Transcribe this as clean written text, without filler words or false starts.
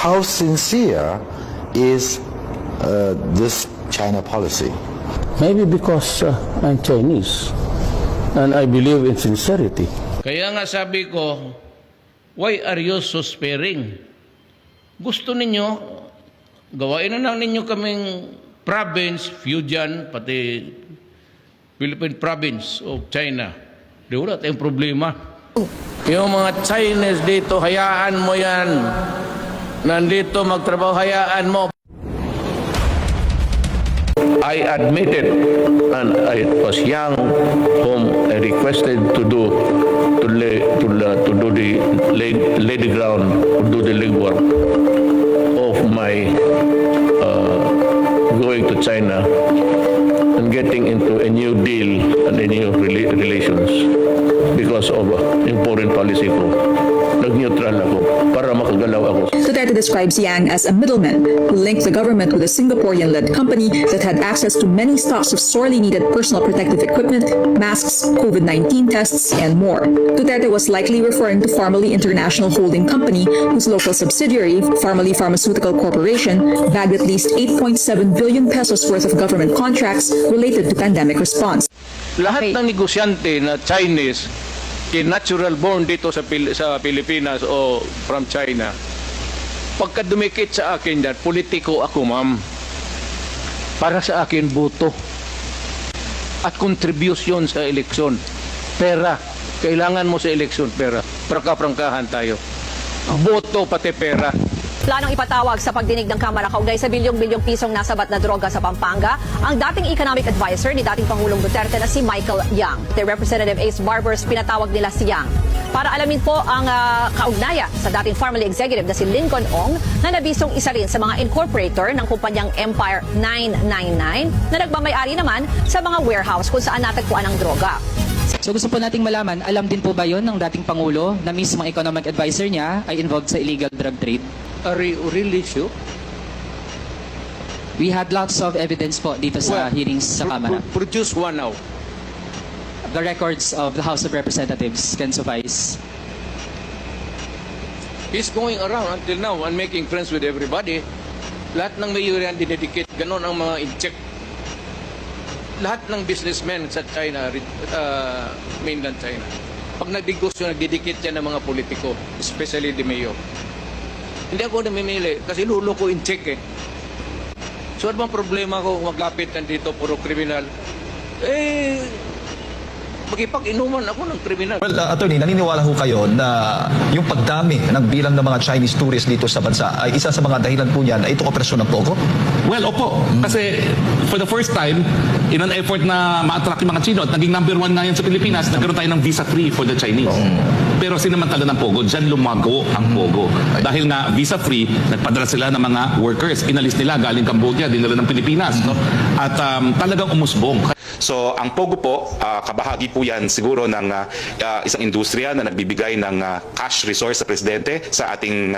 how sincere is this China policy? Maybe because I'm Chinese and I believe in sincerity. Kaya nga sabi ko, why are you so sparing? Gusto ninyo, gawain na lang ninyo kaming province, Fujian, pati Philippine province of China. Di wala tayong problema. Yung mga Chinese dito, hayaan mo yan. Nandito magtrabaho, hayaan mo. I admitted, and I was young, whom I requested to do the lay the ground, to do the legwork of my going to China and getting into a new deal and a new relations because of yung foreign policy ko. Nag-neutral ako para makagalaw ako. Duterte describes Yang as a middleman who linked the government with a Singaporean-led company that had access to many stocks of sorely needed personal protective equipment, masks, COVID-19 tests, and more. Duterte was likely referring to Pharmaly International Holding Company, whose local subsidiary, Pharmaly Pharmaceutical Corporation, bagged at least 8.7 billion pesos worth of government contracts related to pandemic response. Lahat ng negosyante na Chinese, natural born dito sa Pilipinas o from China, pagka dumikit sa akin dyan, politiko ako, ma'am. Para sa akin, boto. At contribution sa eleksyon. Pera. Kailangan mo sa eleksyon, pera. Prangkahan tayo. Boto pati pera. Planong ipatawag sa pagdinig ng Kamara kaugnay sa bilyong-bilyong pisong nasabat na droga sa Pampanga ang dating economic advisor ni dating Pangulong Duterte na si Michael Yang. The Representative Ace Barbers, pinatawag nila si Yang para alamin po ang kaugnaya sa dating Pharmaly executive na si Lincoln Ong na nabisong isa rin sa mga incorporator ng kumpanyang Empire 999 na nagmamayari naman sa mga warehouse kung saan natagpuan ang droga. So gusto po nating malaman, alam din po ba yon ng dating Pangulo na mismo ang economic advisor niya ay involved sa illegal drug trade? Really sure? We had lots of evidence po dito sa hearings sa Kamara. Produce one now. The records of the House of Representatives can suffice. He's going around until now and making friends with everybody. Lahat ng mayor yan dinedicate. Ganon ang mga in-check. Lahat ng businessmen sa China, mainland China, pag nagdegosyo, nagdidikit yan ng mga politiko, especially the mayor. Hindi ako namimili kasi lulo ko in-check eh. So ano bang problema ko maglapit nandito, puro kriminal? Magipag-inuman ako ng kriminal. Well, Attorney, naniniwala ho kayo na yung pagdami ng bilang ng mga Chinese tourists dito sa bansa ay isa sa mga dahilan po niyan ay itong operasyon ng Pogo? Well, opo. Kasi for the first time, in an effort na ma-attract yung mga Chino at naging number 1 na yan sa Pilipinas, nagkaroon tayo ng visa-free for the Chinese. Pero sinamantala ng Pogo, dyan lumago ang Pogo. Dahil nga visa-free, nagpadala sila ng mga workers. Inalis nila galing Cambodia, dinala ng Pilipinas. No? At talagang umusbong. So ang Pogo po, kabahagi po yan siguro ng isang industriya na nagbibigay ng cash resource sa Presidente sa ating